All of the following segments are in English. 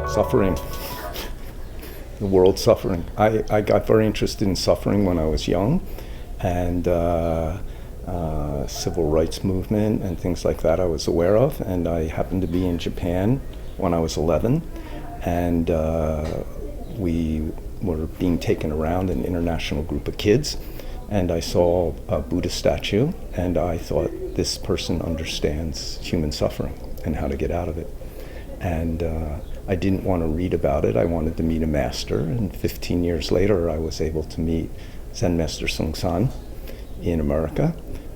Suffering. The world suffering. I got very interested in suffering when I was young, and civil rights movement and things like that I was aware of. And I happened to be in Japan when I was 11, and we were being taken around an international group of kids, and I saw a Buddha statue, and I thought, this person understands human suffering and how to get out of it. And I didn't want to read about it. I wanted to meet a master, and 15 years later I was able to meet Zen Master Seung-san in America,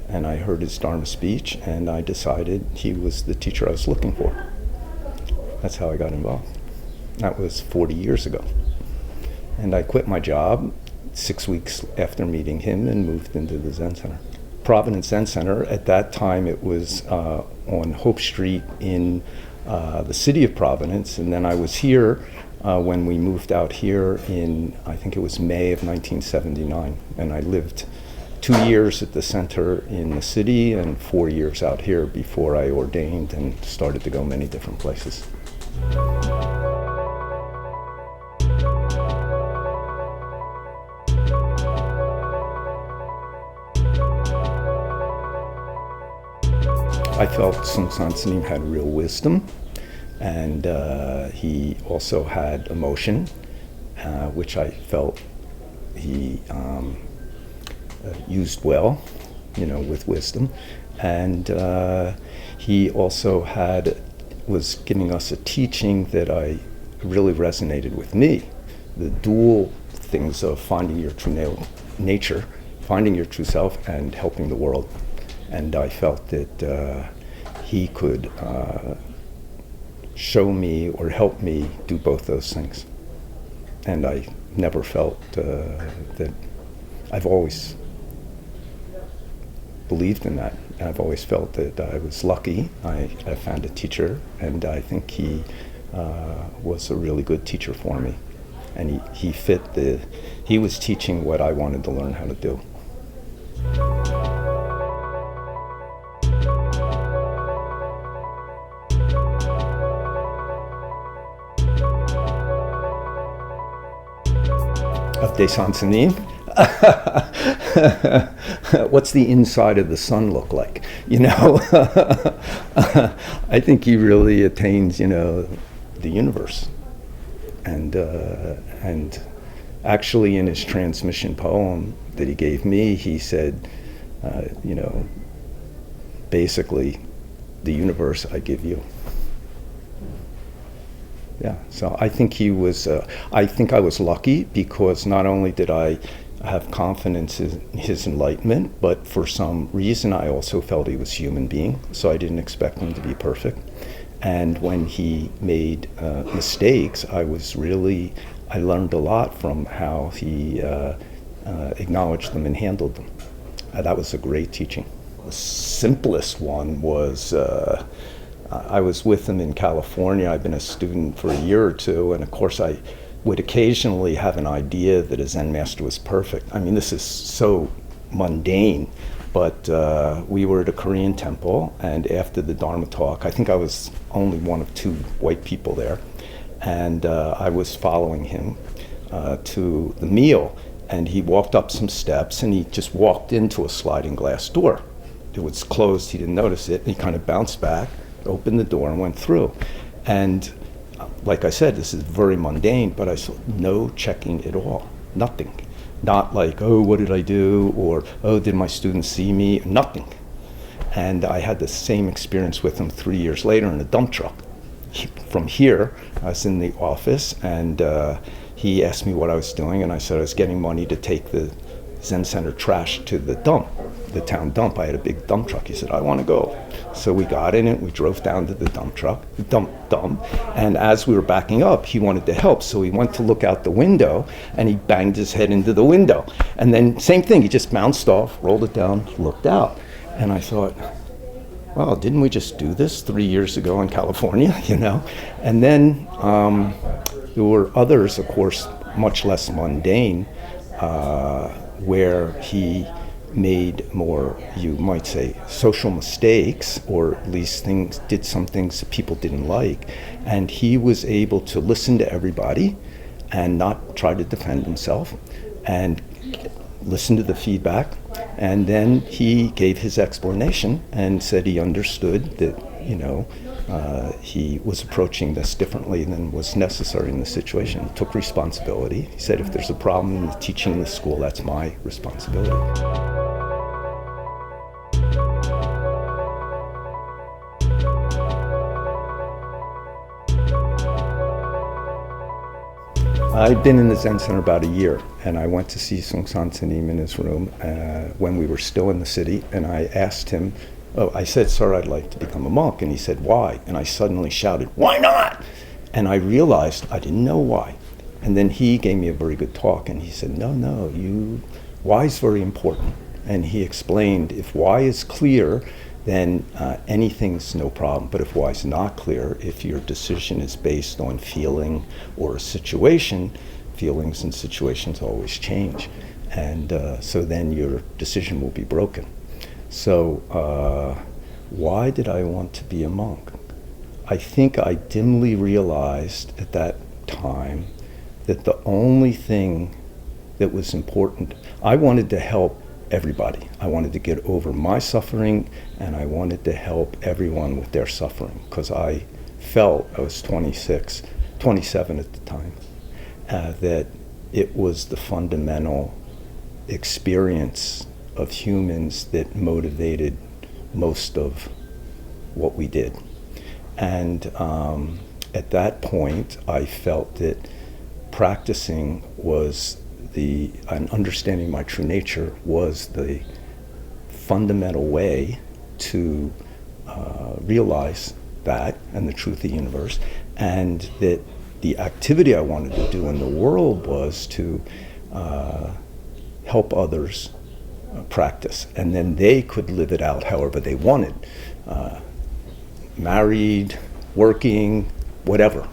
and I heard his Dharma speech, and I decided he was the teacher I was looking for. That's how I got involved. That was 40 years ago. And I quit my job 6 weeks after meeting him and moved into the Zen Center. Providence Zen Center, at that time it was on Hope Street in the city of Providence, and then I was here when we moved out here in, I think it was May of 1979, and I lived 2 years at the center in the city and 4 years out here before I ordained and started to go many different places. I felt Seung-san Sunim had real wisdom, and he also had emotion, which I felt he used well, with wisdom. And he also was giving us a teaching that I really resonated with me, the dual things of finding your true nature, finding your true self, and helping the world. And I felt that he could show me or help me do both those things. And I never felt that. I've always believed in that. And I've always felt that I was lucky. I found a teacher, and I think he was a really good teacher for me. And he was teaching what I wanted to learn how to do. Of Dae Sunim. What's the inside of the sun look like? I think he really attains, the universe. And actually in his transmission poem that he gave me, he said, basically, the universe I give you. Yeah, so I think I think I was lucky, because not only did I have confidence in his enlightenment, but for some reason I also felt he was a human being, so I didn't expect him to be perfect. And when he made mistakes, I learned a lot from how he acknowledged them and handled them. That was a great teaching. The simplest one was, I was with him in California. I'd been a student for a year or two, and of course I would occasionally have an idea that a Zen master was perfect. I mean, this is so mundane, but we were at a Korean temple, and after the Dharma talk, I think I was only one of 2 white people there, and I was following him to the meal, and he walked up some steps, and he just walked into a sliding glass door. It was closed, he didn't notice it, and he kind of bounced back, opened the door and went through. And like I said, this is very mundane, but I saw no checking at all, nothing. Not like, oh, what did I do? Or, oh, did my students see me? Nothing. And I had the same experience with him 3 years later in a dump truck. From here, I was in the office, and he asked me what I was doing, and I said I was getting money to take the Zen Center trash to the dump, the town dump. I had a big dump truck. He said, I want to go. So we got in it, we drove down to the dump truck, dump, and as we were backing up, he wanted to help, so he went to look out the window, and he banged his head into the window. And then same thing, he just bounced off, rolled it down, looked out. And I thought, well, didn't we just do this 3 years ago in California, And then there were others, of course, much less mundane, where he made more, you might say, social mistakes, or at least did some things that people didn't like. And he was able to listen to everybody and not try to defend himself and listen to the feedback. And then he gave his explanation and said he understood that, he was approaching this differently than was necessary in the situation. He took responsibility. He said, if there's a problem in the teaching in the school, that's my responsibility. I'd been in the Zen Center about a year, and I went to see Seung San Sanim in his room when we were still in the city, and I asked him, I said, sir, I'd like to become a monk. And he said, why? And I suddenly shouted, why not? And I realized I didn't know why. And then he gave me a very good talk, and he said, no, why is very important. And he explained, if why is clear, then anything's no problem. But if why is not clear, if your decision is based on feeling or a situation, feelings and situations always change. And so then your decision will be broken. So why did I want to be a monk? I think I dimly realized at that time that the only thing that was important, I wanted to help everybody. I wanted to get over my suffering, and I wanted to help everyone with their suffering, because I felt, I was 27 at the time, that it was the fundamental experience of humans that motivated most of what we did. And at that point, I felt that practicing was and understanding my true nature was the fundamental way to realize that and the truth of the universe, and that the activity I wanted to do in the world was to help others practice, and then they could live it out however they wanted, married, working, whatever.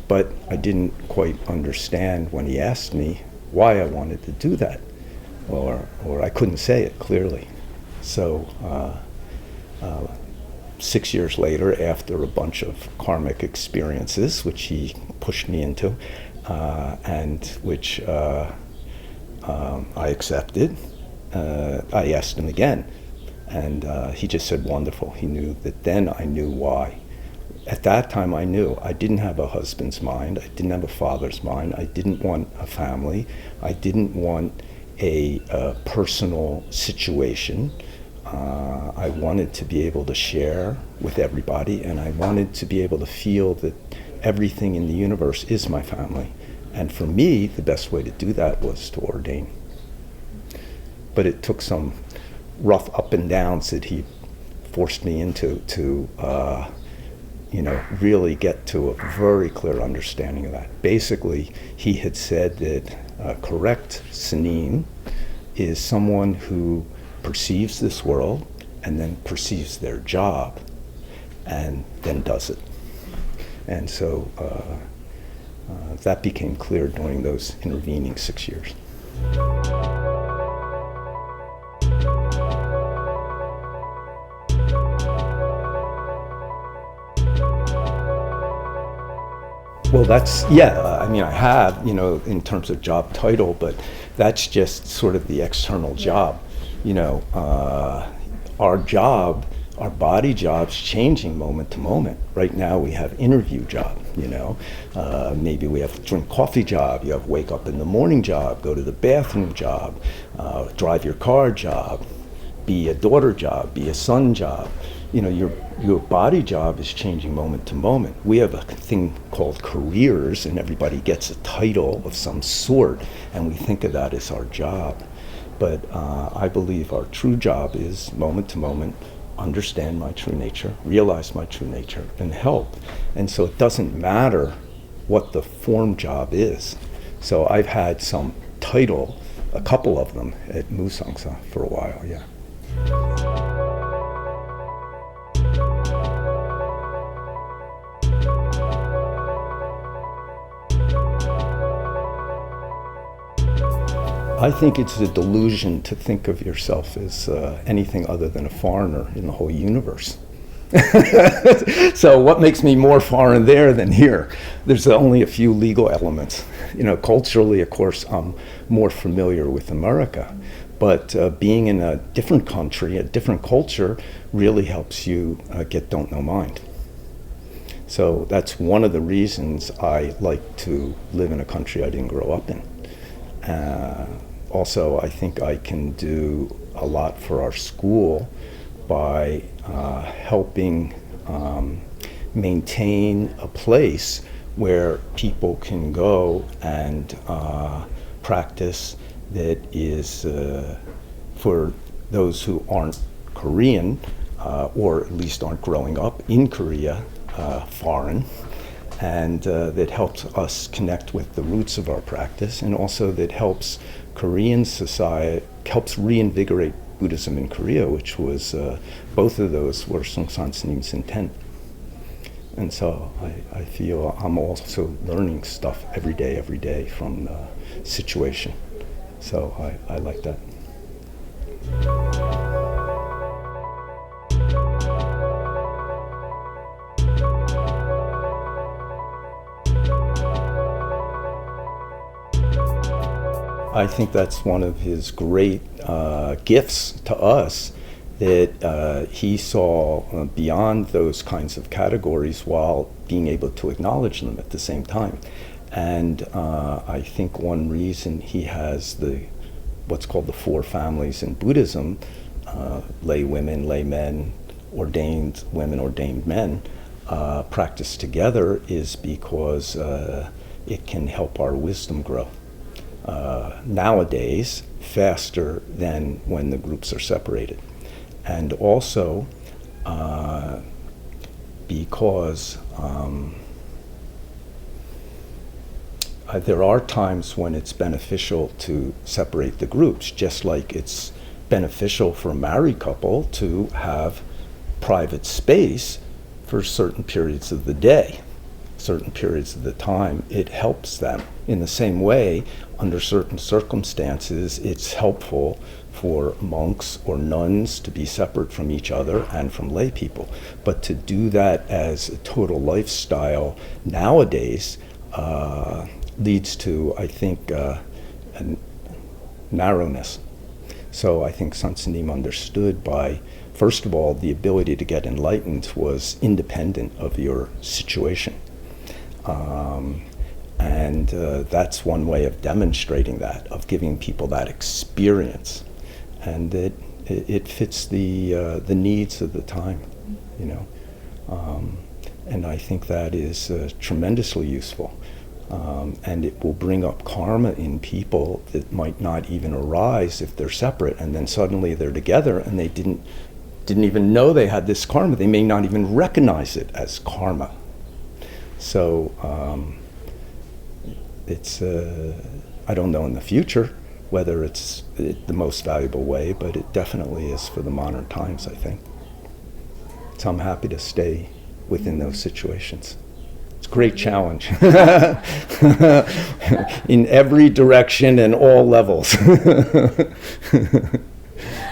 But I didn't quite understand when he asked me why I wanted to do that, or I couldn't say it clearly. So 6 years later, after a bunch of karmic experiences, which he pushed me into, and which I accepted, I asked him again, and he just said, wonderful. He knew that then I knew why. At that time, I knew I didn't have a husband's mind, I didn't have a father's mind, I didn't want a family, I didn't want a personal situation. I wanted to be able to share with everybody, and I wanted to be able to feel that everything in the universe is my family. And for me, the best way to do that was to ordain. But it took some rough up and downs that he forced me into to really get to a very clear understanding of that. Basically, he had said that correct Sanim is someone who perceives this world and then perceives their job and then does it. And so that became clear during those intervening 6 years. Well, I have, in terms of job title, but that's just sort of the external job. Our job, our body job's changing moment to moment. Right now we have interview job, maybe we have drink coffee job, you have wake up in the morning job, go to the bathroom job, drive your car job, be a daughter job, be a son job. Your body job is changing moment to moment. We have a thing called careers, and everybody gets a title of some sort, and we think of that as our job. But I believe our true job is moment to moment, understand my true nature, realize my true nature, and help. And so it doesn't matter what the form job is. So I've had some title, a couple of them at Musanga for a while, yeah. I think it's a delusion to think of yourself as anything other than a foreigner in the whole universe. So what makes me more foreign there than here? There's only a few legal elements. Culturally, of course, I'm more familiar with America. But being in a different country, a different culture, really helps you get don't know mind. So that's one of the reasons I like to live in a country I didn't grow up in. Also, I think I can do a lot for our school by helping maintain a place where people can go and practice that is for those who aren't Korean, or at least aren't growing up in Korea, foreign, and that helps us connect with the roots of our practice, and also that helps Korean society, helps reinvigorate Buddhism in Korea, which was, both of those were Seungsan S님's intent. And so I feel I'm also learning stuff every day from the situation. So I like that. I think that's one of his great gifts to us, that he saw beyond those kinds of categories while being able to acknowledge them at the same time. And I think one reason he has what's called the four families in Buddhism, lay women, lay men, ordained women, ordained men, practice together is because it can help our wisdom grow. Nowadays, faster than when the groups are separated. And also because there are times when it's beneficial to separate the groups, just like it's beneficial for a married couple to have private space for certain periods of the day, certain periods of the time. It helps them. In the same way, under certain circumstances, it's helpful for monks or nuns to be separate from each other and from lay people. But to do that as a total lifestyle nowadays leads to, I think, a narrowness. So I think Sansanim understood by, first of all, the ability to get enlightened was independent of your situation. And that's one way of demonstrating that, of giving people that experience. And it fits the needs of the time, and I think that is tremendously useful. And it will bring up karma in people that might not even arise if they're separate, and then suddenly they're together and they didn't even know they had this karma. They may not even recognize it as karma. So it's I don't know in the future whether it's the most valuable way, but it definitely is for the modern times, I think. So I'm happy to stay within those situations. It's a great challenge in every direction and all levels.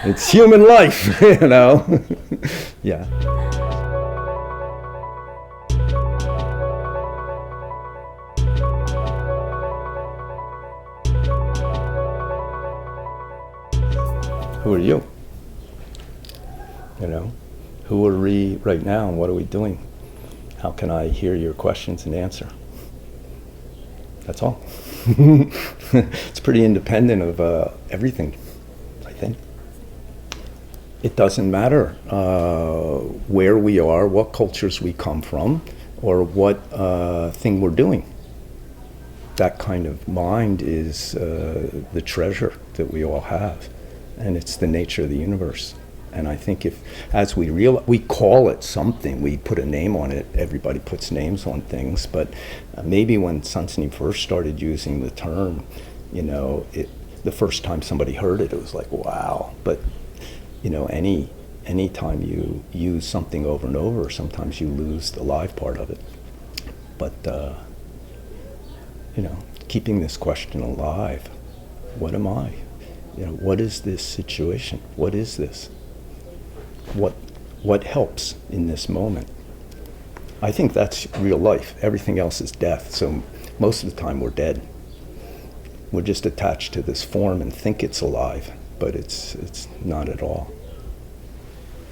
It's human life, Yeah. Who are you? Who are we right now and what are we doing? How can I hear your questions and answer? That's all. It's pretty independent of everything, I think. It doesn't matter where we are, what cultures we come from, or what thing we're doing. That kind of mind is the treasure that we all have. And it's the nature of the universe. And I think as we realize, we call it something, we put a name on it, everybody puts names on things, but maybe when Sansanim first started using the term, the first time somebody heard it, it was like, wow. But, any time you use something over and over, sometimes you lose the live part of it. But, keeping this question alive What am I? What is this situation? What is this? What helps in this moment? I think that's real life. Everything else is death. So most of the time we're dead. We're just attached to this form and think it's alive, but it's not at all.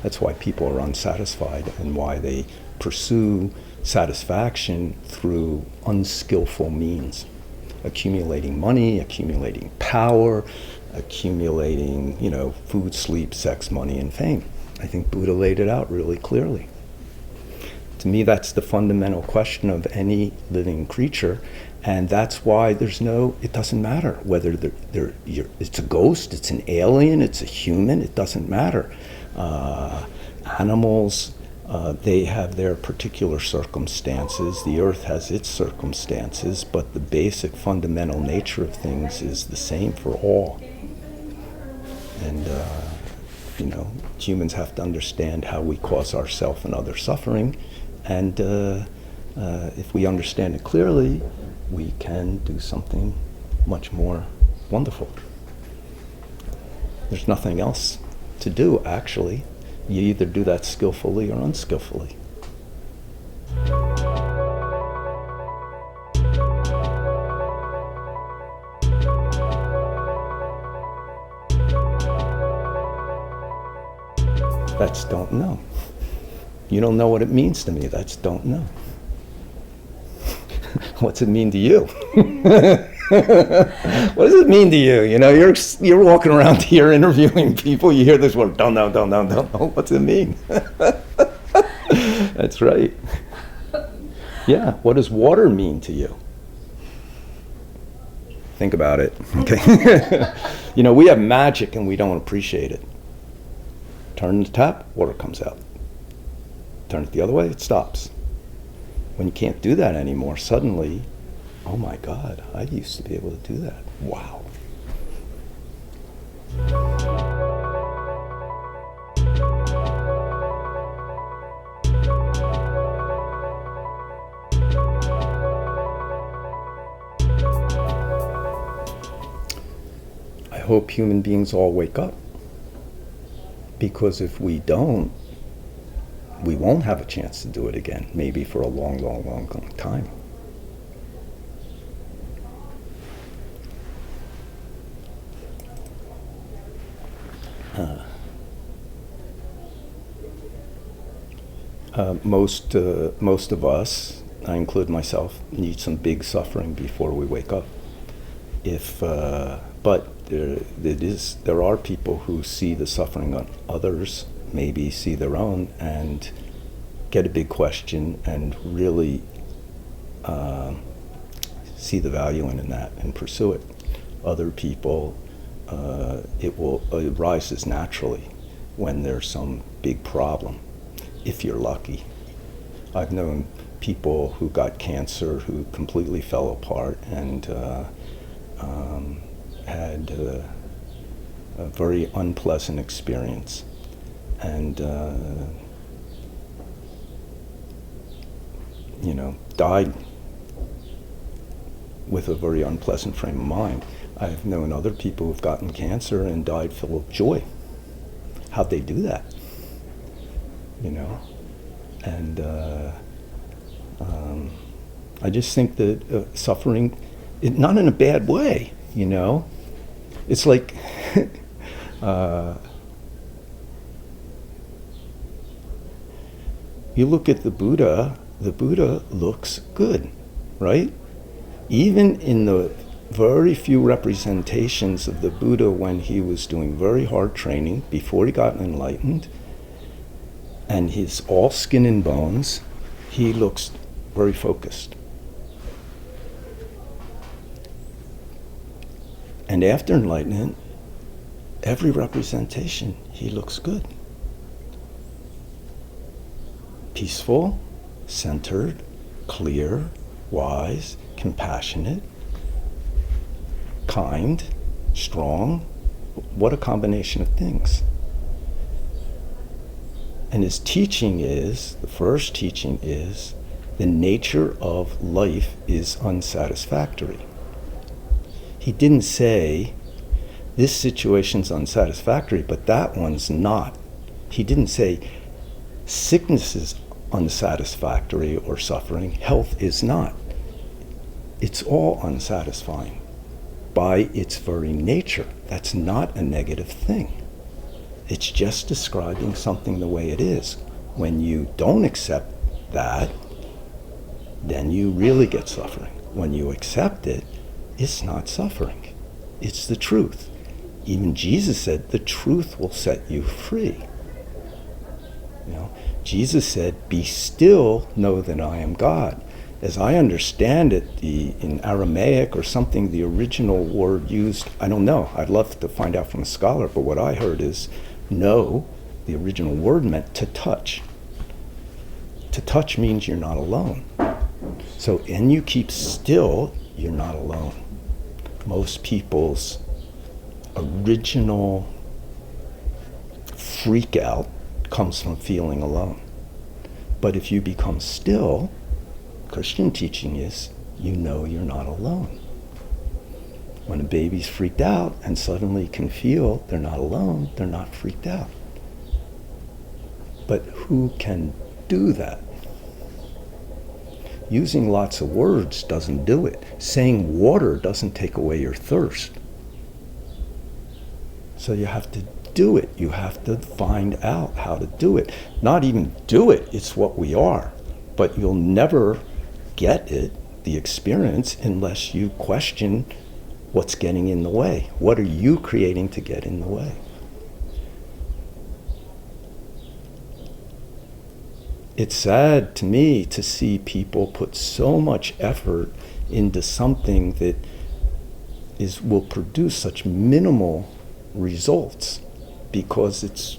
That's why people are unsatisfied and why they pursue satisfaction through unskillful means. Accumulating money, accumulating power, accumulating, food, sleep, sex, money, and fame. I think Buddha laid it out really clearly. To me, that's the fundamental question of any living creature, and that's why it doesn't matter whether it's a ghost, it's an alien, it's a human, it doesn't matter. Animals, they have their particular circumstances, the earth has its circumstances, but the basic fundamental nature of things is the same for all. And humans have to understand how we cause ourselves and other suffering, and if we understand it clearly, we can do something much more wonderful. There's nothing else to do, actually. You either do that skillfully or unskillfully. That's don't know. You don't know what it means to me. That's don't know. What's it mean to you? What does it mean to you? You're walking around here interviewing people. You hear this word, don't know. What's it mean? That's right. Yeah. What does water mean to you? Think about it. Okay. We have magic and we don't appreciate it. Turn the tap, water comes out. Turn it the other way, it stops. When you can't do that anymore, suddenly, oh my God, I used to be able to do that. Wow. I hope human beings all wake up. Because if we don't, we won't have a chance to do it again, maybe for a long time. Most of us, I include myself, need some big suffering before we wake up. But there are people who see the suffering on others, maybe see their own, and get a big question and really see the value in that and pursue it. Other people, it arises naturally when there's some big problem, if you're lucky. I've known people who got cancer who completely fell apart and had a very unpleasant experience, and died with a very unpleasant frame of mind. I've known other people who've gotten cancer and died full of joy. How'd they do that? And I just think that suffering, not in a bad way, It's like you look at the Buddha looks good, right? Even in the very few representations of the Buddha when he was doing very hard training, before he got enlightened, and he's all skin and bones, he looks very focused. And after enlightenment, every representation, he looks good. Peaceful, centered, clear, wise, compassionate, kind, strong. What a combination of things. And his teaching is, the first teaching is, the nature of life is unsatisfactory. He didn't say, This situation's unsatisfactory, but that one's not. He didn't say sickness is unsatisfactory or suffering, health is not. It's all unsatisfying by its very nature. That's not a negative thing. It's just describing something the way it is. When you don't accept that, then you really get suffering. When you accept it, it's not suffering. It's the truth. Even Jesus said, the truth will set you free. You know, Jesus said, be still, know that I am God. As I understand it, in Aramaic or something, the original word used, I don't know, I'd love to find out from a scholar, but what I heard is know, the original word meant to touch. To touch means you're not alone. So, and you keep still, you're not alone. Most people's original freak out comes from feeling alone. But if you become still, Christian teaching is, you know you're not alone. When a baby's freaked out and suddenly can feel they're not alone, they're not freaked out. But who can do that? Using lots of words doesn't do it. Saying water doesn't take away your thirst. So you have to do it. You have to find out how to do it. Not even do it, it's what we are. But you'll never get it, the experience, unless you question what's getting in the way. What are you creating to get in the way? It's sad to me to see people put so much effort into something that will produce such minimal results because it's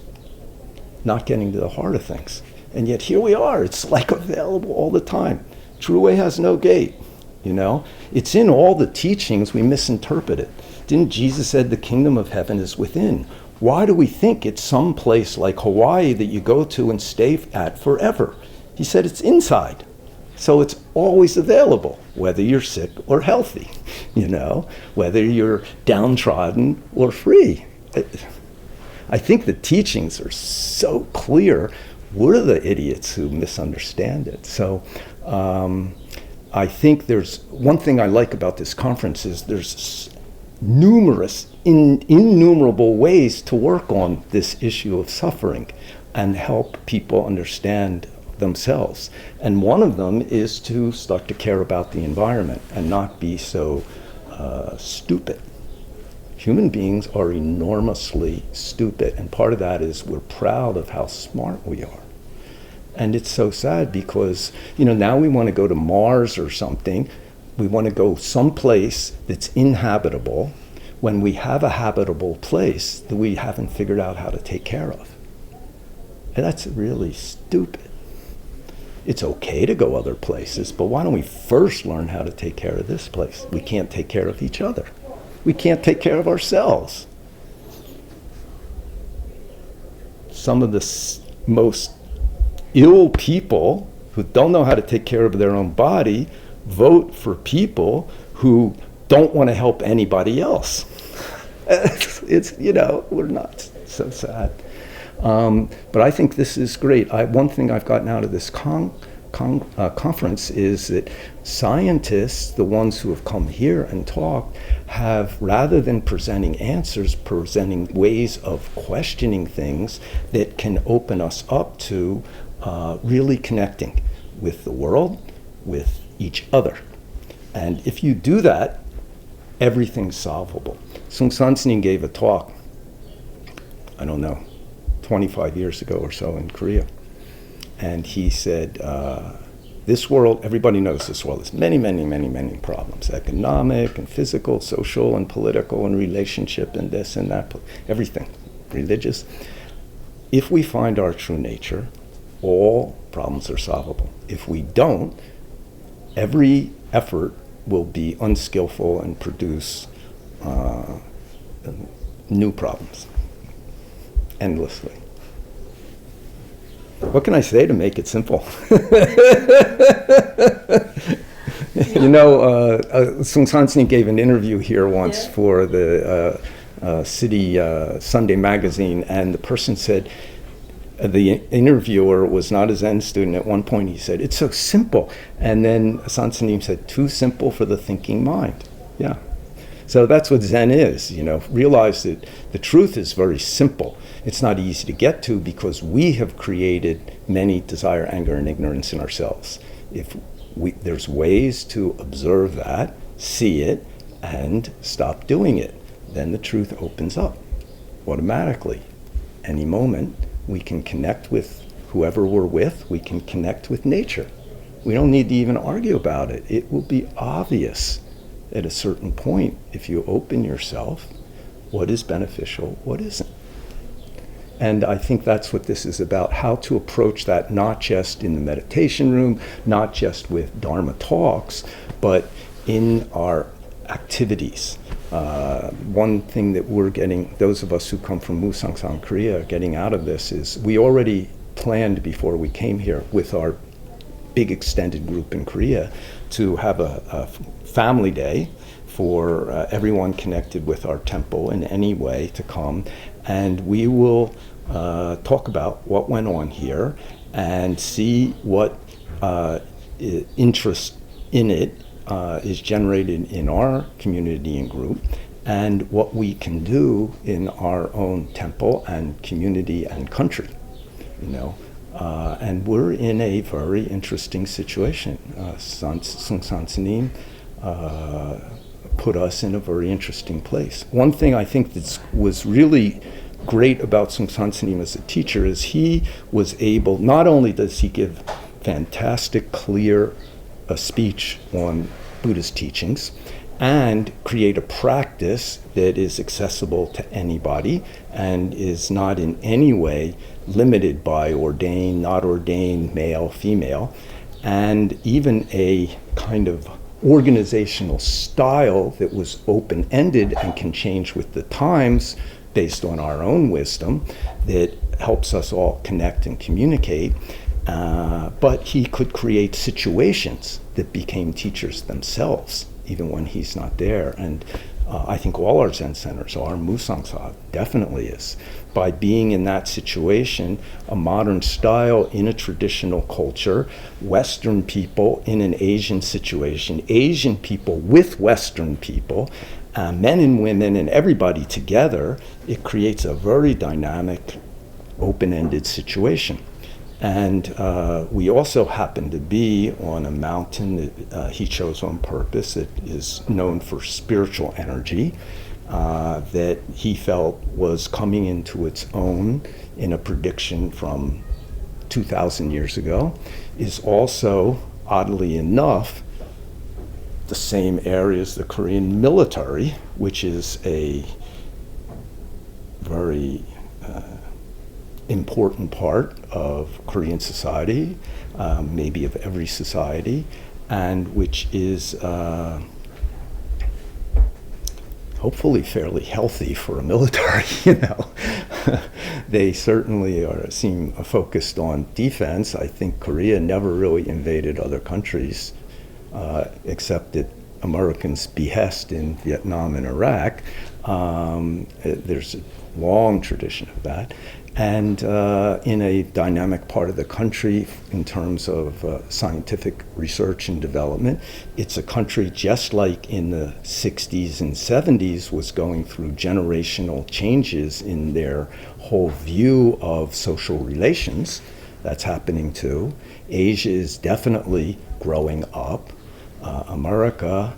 not getting to the heart of things. And yet here we are, it's like available all the time. True way has no gate, you know? It's in all the teachings, we misinterpret it. Didn't Jesus said the kingdom of heaven is within? Why do we think it's some place like Hawaii that you go to and stay at forever? He said it's inside. So it's always available, whether you're sick or healthy, you know, whether you're downtrodden or free. I think the teachings are so clear. We're the idiots who misunderstand it. So I think there's one thing I like about this conference is there's numerous, innumerable ways to work on this issue of suffering and help people understand themselves. And one of them is to start to care about the environment and not be so stupid. Human beings are enormously stupid, and part of that is we're proud of how smart we are. And it's so sad because, you know, now we want to go to Mars or something. We want to go someplace that's inhabitable when we have a habitable place that we haven't figured out how to take care of. And that's really stupid. It's okay to go other places, but why don't we first learn how to take care of this place? We can't take care of each other. We can't take care of ourselves. Some of the most ill people who don't know how to take care of their own body vote for people who don't want to help anybody else. It's, you know, we're nuts. So sad. But I think this is great. One thing I've gotten out of this conference is that scientists, the ones who have come here and talked, have, rather than presenting answers, presenting ways of questioning things that can open us up to really connecting with the world, with each other. And if you do that, everything's solvable. Sung Sansnin gave a talk, I don't know, 25 years ago or so in Korea. And he said, this world, everybody knows this world has many, many, many, many problems, economic and physical, social and political and relationship and this and that, everything, religious. If we find our true nature, all problems are solvable. If we don't, every effort will be unskillful and produce new problems endlessly. What can I say to make it simple? You know, Sung Sansni gave an interview here once for the City Sunday magazine, and the person said, the interviewer was not a Zen student. At one point he said, "It's so simple." And then Sansanim said, "Too simple for the thinking mind." Yeah. So that's what Zen is, realize that the truth is very simple. It's not easy to get to because we have created many desire, anger, and ignorance in ourselves. There's ways to observe that, see it, and stop doing it. Then the truth opens up automatically. Any moment, we can connect with whoever we're with. We can connect with nature. We don't need to even argue about it. It will be obvious at a certain point, if you open yourself, what is beneficial, what isn't. And I think that's what this is about, how to approach that, not just in the meditation room, not just with Dharma talks, but in our activities. One thing that we're getting, those of us who come from Musanga, Korea, getting out of this is we already planned before we came here with our big extended group in Korea to have a family day for everyone connected with our temple in any way to come. And we will talk about what went on here and see what interest in it is generated in our community and group, and what we can do in our own temple and community and country, and we're in a very interesting situation. Sansanim put us in a very interesting place. One thing I think that was really great about Sansanim as a teacher is he was able, not only does he give fantastic, clear speech on Buddhist teachings, and create a practice that is accessible to anybody and is not in any way limited by ordained, not ordained, male, female, and even a kind of organizational style that was open-ended and can change with the times based on our own wisdom that helps us all connect and communicate. But he could create situations that became teachers themselves, even when he's not there. And I think all our Zen centers are. Musanga definitely is. By being in that situation, a modern style in a traditional culture, Western people in an Asian situation, Asian people with Western people, men and women and everybody together, it creates a very dynamic, open-ended situation. And we also happen to be on a mountain that he chose on purpose. It is known for spiritual energy that he felt was coming into its own in a prediction from 2,000 years ago, is also, oddly enough, the same area as the Korean military, which is a very important part of Korean society, maybe of every society, and which is hopefully fairly healthy for a military, They certainly seem focused on defense. I think Korea never really invaded other countries, except at Americans' behest in Vietnam and Iraq. There's a long tradition of that. And in a dynamic part of the country in terms of scientific research and development, it's a country just like in the 60s and 70s was going through generational changes in their whole view of social relations. That's happening too. Asia is definitely growing up. America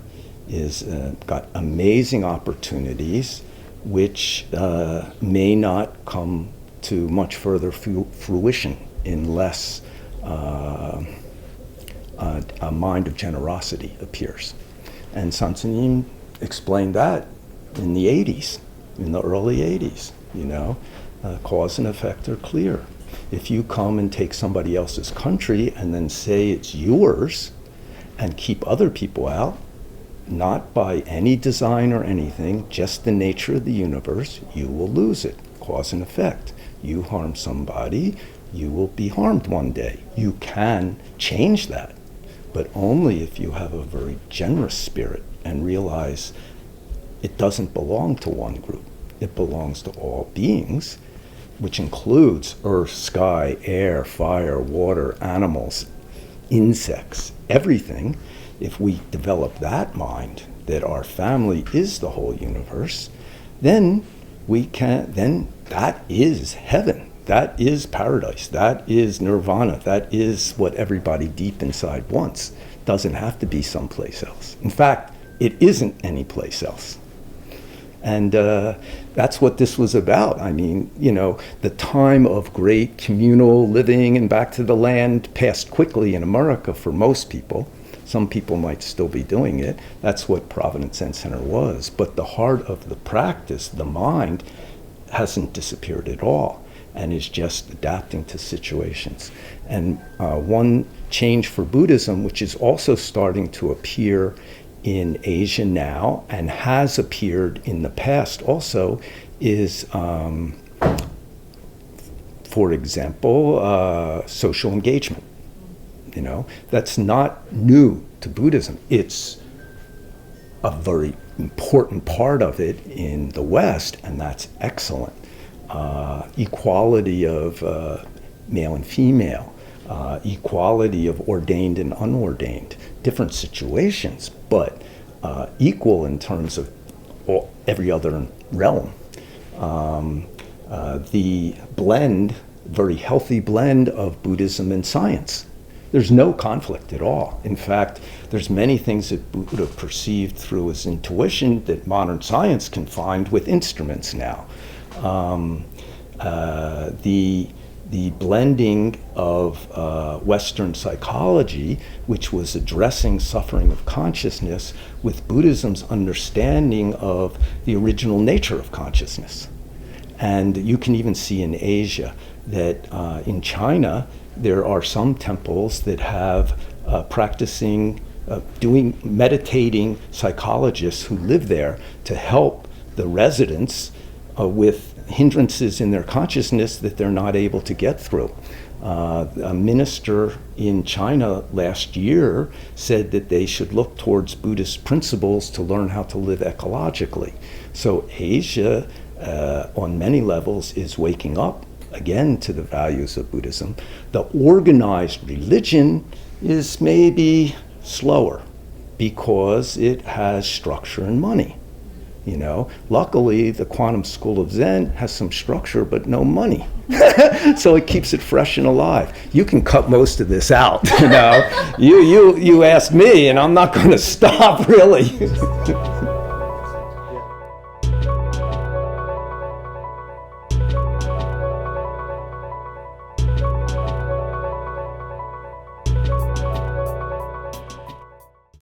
is got amazing opportunities, which may not come to much further fruition unless a mind of generosity appears. And Sansanim explained that in the 80s, in the early 80s, cause and effect are clear. If you come and take somebody else's country and then say it's yours and keep other people out, not by any design or anything, just the nature of the universe, you will lose it. Cause and effect. You harm somebody, you will be harmed one day. You can change that, but only if you have a very generous spirit and realize it doesn't belong to one group. It belongs to all beings, which includes earth, sky, air, fire, water, animals, insects, everything. If we develop that mind, that our family is the whole universe, then that is heaven. That is paradise. That is nirvana. That is what everybody deep inside wants. Doesn't have to be someplace else. In fact, it isn't any place else. And that's what this was about. I mean, the time of great communal living and back to the land passed quickly in America for most people. Some people might still be doing it. That's what Providence Zen Center was. But the heart of the practice, the mind, hasn't disappeared at all and is just adapting to situations. And one change for Buddhism, which is also starting to appear in Asia now and has appeared in the past also, is, for example, social engagement. That's not new to Buddhism. It's a very important part of it in the West, and that's excellent. Equality of male and female, equality of ordained and unordained, different situations, but equal in terms of every other realm. The blend, very healthy blend of Buddhism and science. There's no conflict at all. In fact, there's many things that Buddha perceived through his intuition that modern science can find with instruments now. The blending of Western psychology, which was addressing suffering of consciousness, with Buddhism's understanding of the original nature of consciousness. And you can even see in Asia that in China, there are some temples that have meditating psychologists who live there to help the residents with hindrances in their consciousness that they're not able to get through. A minister in China last year said that they should look towards Buddhist principles to learn how to live ecologically. So Asia, on many levels, is waking up again to the values of Buddhism. The organized religion is maybe slower because it has structure and money. Luckily, the Quantum School of Zen has some structure but no money. So it keeps it fresh and alive. You can cut most of this out, You asked me, and I'm not going to stop, really.